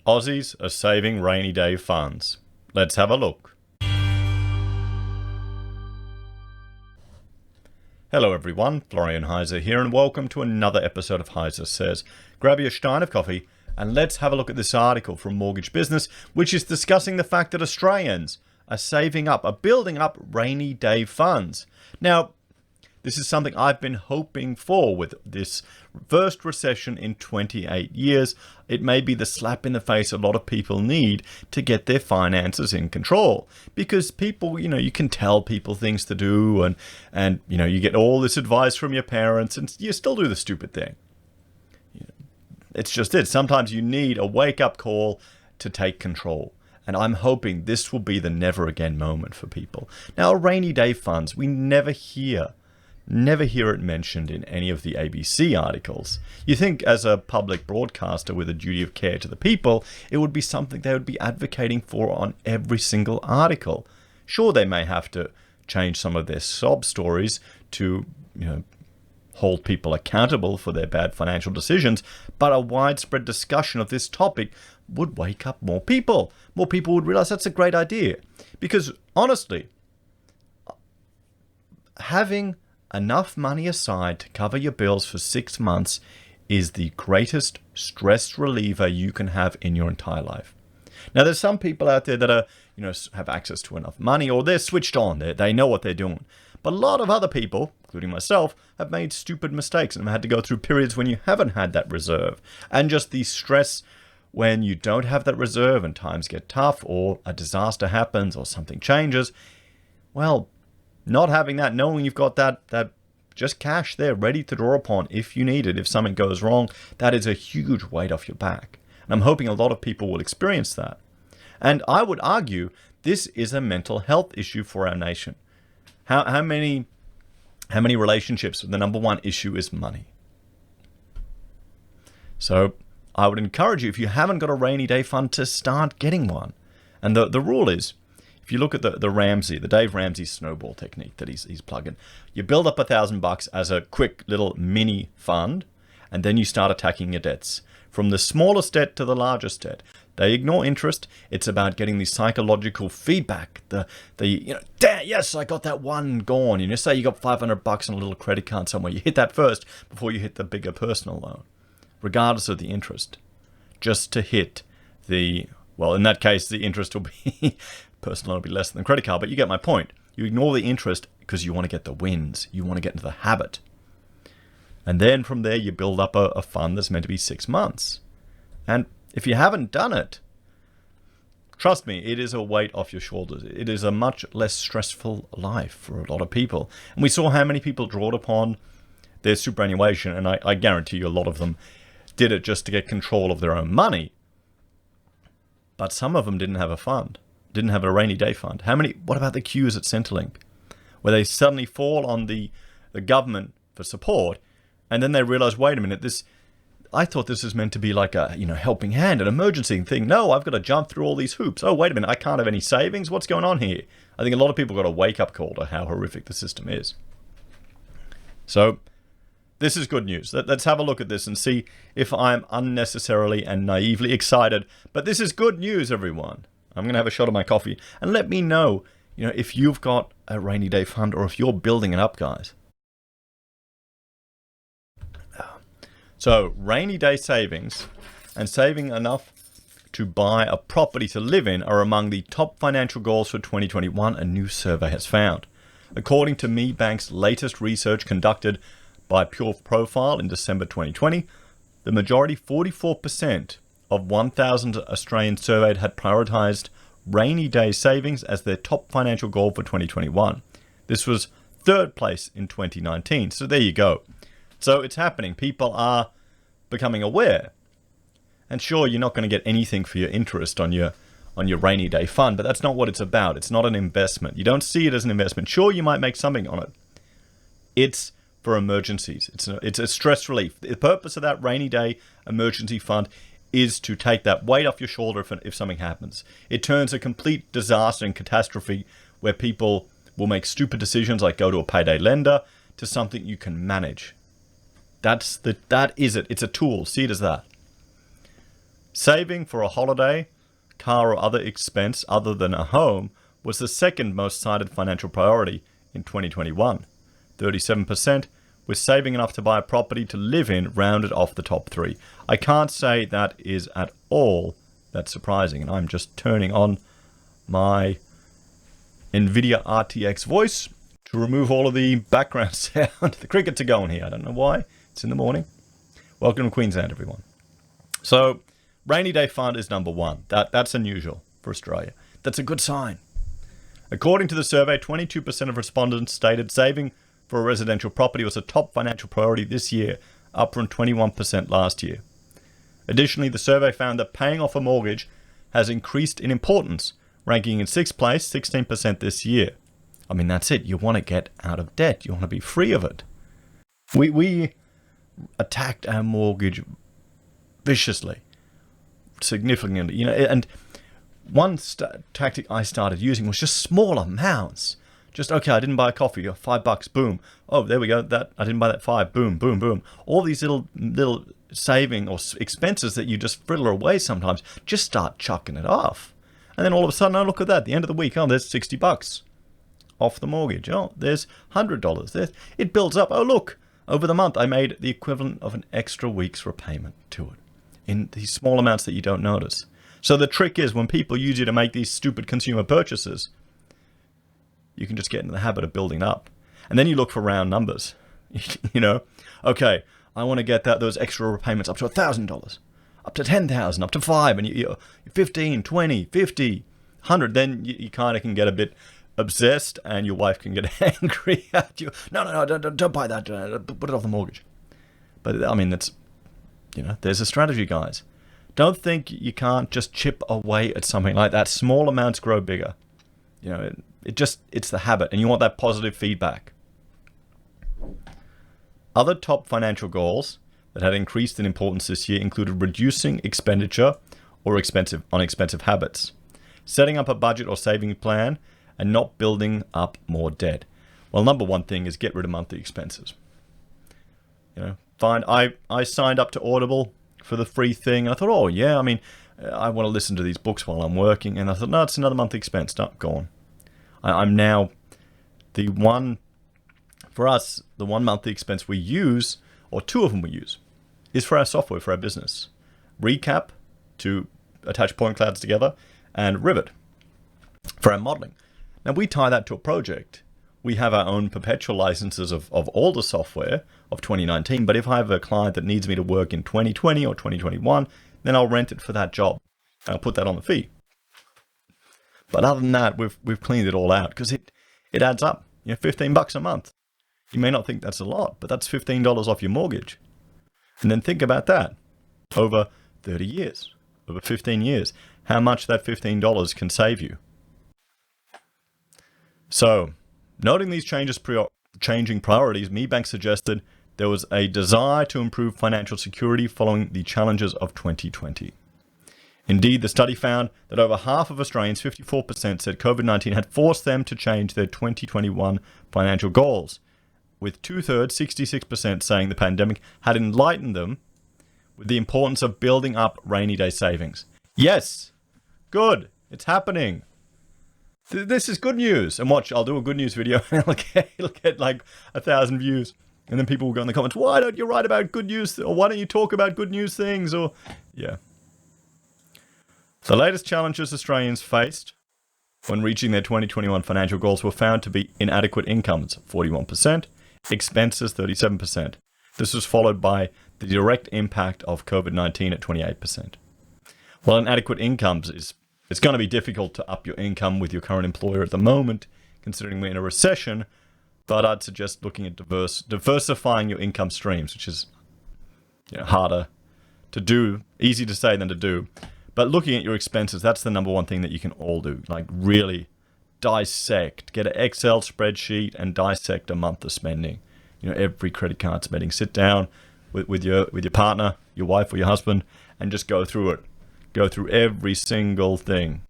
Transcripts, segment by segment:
Aussies are saving rainy day funds. Let's have a look. Hello everyone, Florian.heise here, and welcome to another episode of HeiseSays. Grab your stein of coffee and let's have a look at this article from Mortgage Business, which is discussing the fact that Australians are saving up, are building up rainy day funds. Now, this is something I've been hoping for with this first recession in 28 years. It may be the slap in the face a lot of people need to get their finances in control. Because people, you can tell people things to do and you get all this advice from your parents and you still do the stupid thing. It's just it. Sometimes you need a wake-up call to take control. And I'm hoping this will be the never again moment for people. Now, rainy day funds, we never hear it mentioned in any of the ABC articles. You think as a public broadcaster with a duty of care to the people, it would be something they would be advocating for on every single article. Sure, they may have to change some of their sob stories to, hold people accountable for their bad financial decisions, but a widespread discussion of this topic would wake up more people. More people would realize that's a great idea. Because honestly, having enough money aside to cover your bills for 6 months is the greatest stress reliever you can have in your entire life. Now, there's some people out there that are, have access to enough money, or they're switched on. They know what they're doing. But a lot of other people, including myself, have made stupid mistakes and have had to go through periods when you haven't had that reserve. And just the stress when you don't have that reserve and times get tough, or a disaster happens, or something changes, well, not having that, knowing you've got that just cash there ready to draw upon if you need it, if something goes wrong, that is a huge weight off your back. And I'm hoping a lot of people will experience that. And I would argue this is a mental health issue for our nation. How many relationships, the number one issue is money. So I would encourage you, if you haven't got a rainy day fund, to start getting one. And the rule is, if you look at the Dave Ramsey snowball technique that he's plugging, you build up $1,000 as a quick little mini fund, and then you start attacking your debts. From the smallest debt to the largest debt. They ignore interest. It's about getting the psychological feedback. Damn, yes, I got that one gone. Say you got $500 on a little credit card somewhere. You hit that first before you hit the bigger personal loan, regardless of the interest. Just to hit in that case, the interest will be, personal loan will be less than the credit card, but you get my point. You ignore the interest because you want to get the wins. You want to get into the habit. And then from there, you build up a fund that's meant to be 6 months. And if you haven't done it, trust me, it is a weight off your shoulders. It is a much less stressful life for a lot of people. And we saw how many people drawed upon their superannuation, and I guarantee you a lot of them did it just to get control of their own money. But some of them didn't have a fund, didn't have a rainy day fund. What about the queues at Centrelink, where they suddenly fall on the government for support, and then they realize, wait a minute, I thought this was meant to be like a helping hand, an emergency thing. No, I've got to jump through all these hoops. Oh, wait a minute, I can't have any savings. What's going on here? I think a lot of people got a wake-up call to how horrific the system is. So this is good news. Let's have a look at this and see if I'm unnecessarily and naively excited. But this is good news, everyone. I'm going to have a shot of my coffee and let me know, if you've got a rainy day fund or if you're building it up, guys. So, rainy day savings and saving enough to buy a property to live in are among the top financial goals for 2021, a new survey has found. According to MeBank's latest research conducted by Pure Profile in December 2020, the majority, 44% of 1,000 Australians surveyed, had prioritized rainy day savings as their top financial goal for 2021. This was third place in 2019. So there you go. So it's happening. People are becoming aware. And sure, you're not going to get anything for your interest on your rainy day fund, but that's not what it's about. It's not an investment. You don't see it as an investment. Sure, you might make something on it. It's for emergencies. It's a stress relief. The purpose of that rainy day emergency fund is to take that weight off your shoulder if something happens. It turns a complete disaster and catastrophe where people will make stupid decisions like go to a payday lender to something you can manage. That is it. It's a tool. See it as that. Saving for a holiday, car or other expense other than a home was the second most cited financial priority in 2021. 37% with saving enough to buy a property to live in rounded off the top three. I can't say that is at all that surprising, and I'm just turning on my NVIDIA RTX voice to remove all of the background sound. The crickets are going here. I don't know why. It's in the morning. Welcome to Queensland, everyone. So, rainy day fund is number one. That's unusual for Australia. That's a good sign. According to the survey, 22% of respondents stated saving for a residential property was a top financial priority this year, up from 21% last year. Additionally, the survey found that paying off a mortgage has increased in importance, ranking in 6th place, 16% this year. I mean, that's it. You want to get out of debt. You want to be free of it. We attacked our mortgage viciously, significantly, and one tactic I started using was just small amounts. Just, okay, I didn't buy a coffee, $5, boom. Oh, there we go, that I didn't buy that $5, boom, boom, boom. All these little saving or expenses that you just fritter away sometimes, just start chucking it off. And then all of a sudden, oh, look at that, the end of the week, oh, there's $60 off the mortgage. Oh, there's $100. It builds up. Oh, look, over the month, I made the equivalent of an extra week's repayment to it in these small amounts that you don't notice. So the trick is when people use you to make these stupid consumer purchases, you can just get into the habit of building up. And then you look for round numbers. Okay, I want to get those extra repayments up to $1,000, up to $10,000, up to $5,000, and you're 15, 20, 50, 100. Then you kind of can get a bit obsessed, and your wife can get angry at you. No, don't buy that. Put it off the mortgage. But I mean, that's, there's a strategy, guys. Don't think you can't just chip away at something like that. Small amounts grow bigger. It's the habit, and you want that positive feedback. Other top financial goals that had increased in importance this year included reducing expenditure or on expensive habits, setting up a budget or saving plan, and not building up more debt. Well, number one thing is get rid of monthly expenses. I signed up to Audible for the free thing. I thought, oh yeah, I mean, I want to listen to these books while I'm working. And I thought, no, it's another monthly expense. No, go on. I'm now for us, the one monthly expense we use, or two of them we use, is for our software, for our business. Recap to attach point clouds together, and Rivet for our modeling. Now we tie that to a project. We have our own perpetual licenses of all the software of 2019, but if I have a client that needs me to work in 2020 or 2021, then I'll rent it for that job. I'll put that on the fee. But other than that, we've cleaned it all out because it adds up. $15 a month. You may not think that's a lot, but that's $15 off your mortgage. And then think about that over 30 years, over 15 years, how much that $15 can save you. So, noting these changing priorities, MeBank suggested there was a desire to improve financial security following the challenges of 2020. Indeed, the study found that over half of Australians, 54%, said COVID-19 had forced them to change their 2021 financial goals, with 2/3, 66%, saying the pandemic had enlightened them with the importance of building up rainy day savings. Yes, good, it's happening. This is good news. And watch, I'll do a good news video and it'll get like 1,000 views. And then people will go in the comments, why don't you write about good news? Or why don't you talk about good news things? Or, yeah. The latest challenges Australians faced when reaching their 2021 financial goals were found to be inadequate incomes, 41%, expenses, 37%. This was followed by the direct impact of COVID-19 at 28%. Well, inadequate incomes it's going to be difficult to up your income with your current employer at the moment, considering we're in a recession, but I'd suggest looking at diversifying your income streams, which is harder to do, easy to say than to do. But looking at your expenses, that's the number one thing that you can all do. Like really dissect, get an Excel spreadsheet and dissect a month of spending. Every credit card spending. Sit down with your partner, your wife or your husband, and just go through it. Go through every single thing.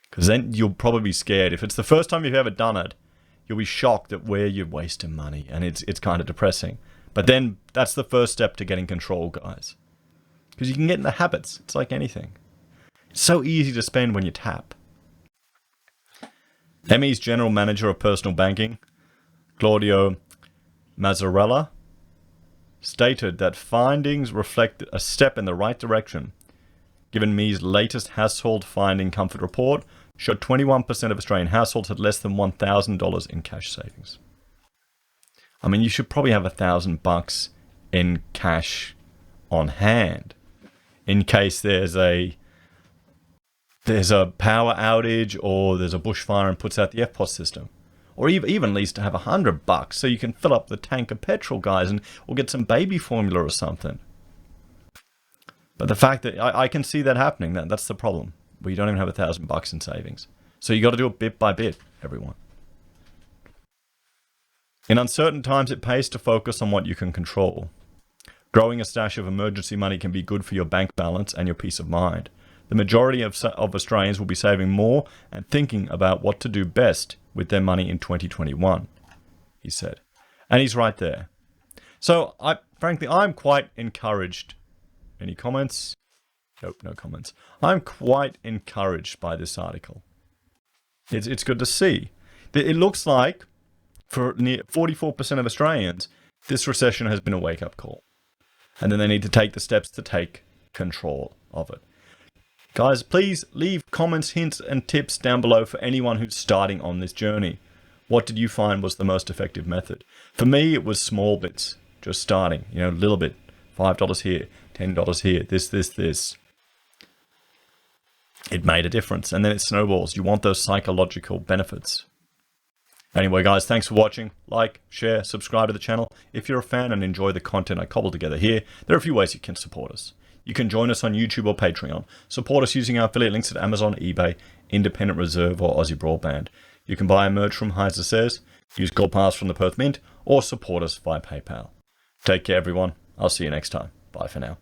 Because then you'll probably be scared. If it's the first time you've ever done it, you'll be shocked at where you're wasting money. And it's kind of depressing. But then that's the first step to getting control, guys. Because you can get in the habits. It's like anything. It's so easy to spend when you tap. Emmy's General Manager of Personal Banking, Claudio Mazzarella, stated that findings reflect a step in the right direction, given Me's latest household finding comfort report showed 21% of Australian households had less than $1,000 in cash savings. I mean, you should probably have $1,000 in cash on hand in case there's a power outage or there's a bushfire and puts out the FPOS system. Or even at least to have $100 so you can fill up the tank of petrol, guys, or get some baby formula or something. But the fact that I can see that happening, that's the problem. Where you don't even have $1,000 in savings. So you got to do it bit by bit, everyone. In uncertain times, it pays to focus on what you can control. Growing a stash of emergency money can be good for your bank balance and your peace of mind. The majority of Australians will be saving more and thinking about what to do best with their money in 2021, he said. And he's right there. So, frankly, I'm quite encouraged. Any comments? Nope, no comments. I'm quite encouraged by this article. It's good to see. It looks like, for near 44% of Australians, this recession has been a wake-up call. And then they need to take the steps to take control of it. Guys, please leave comments, hints, and tips down below for anyone who's starting on this journey. What did you find was the most effective method? For me, it was small bits, just starting, a little bit. $5 here, $10 here, this. It made a difference, and then it snowballs. You want those psychological benefits. Anyway, guys, thanks for watching. Like, share, subscribe to the channel. If you're a fan and enjoy the content I cobbled together here, there are a few ways you can support us. You can join us on YouTube or Patreon. Support us using our affiliate links at Amazon, eBay, Independent Reserve, or AussieBroadband. You can buy a merch from HeiseSays, use Gold Pass from the Perth Mint, or support us via PayPal. Take care, everyone. I'll see you next time. Bye for now.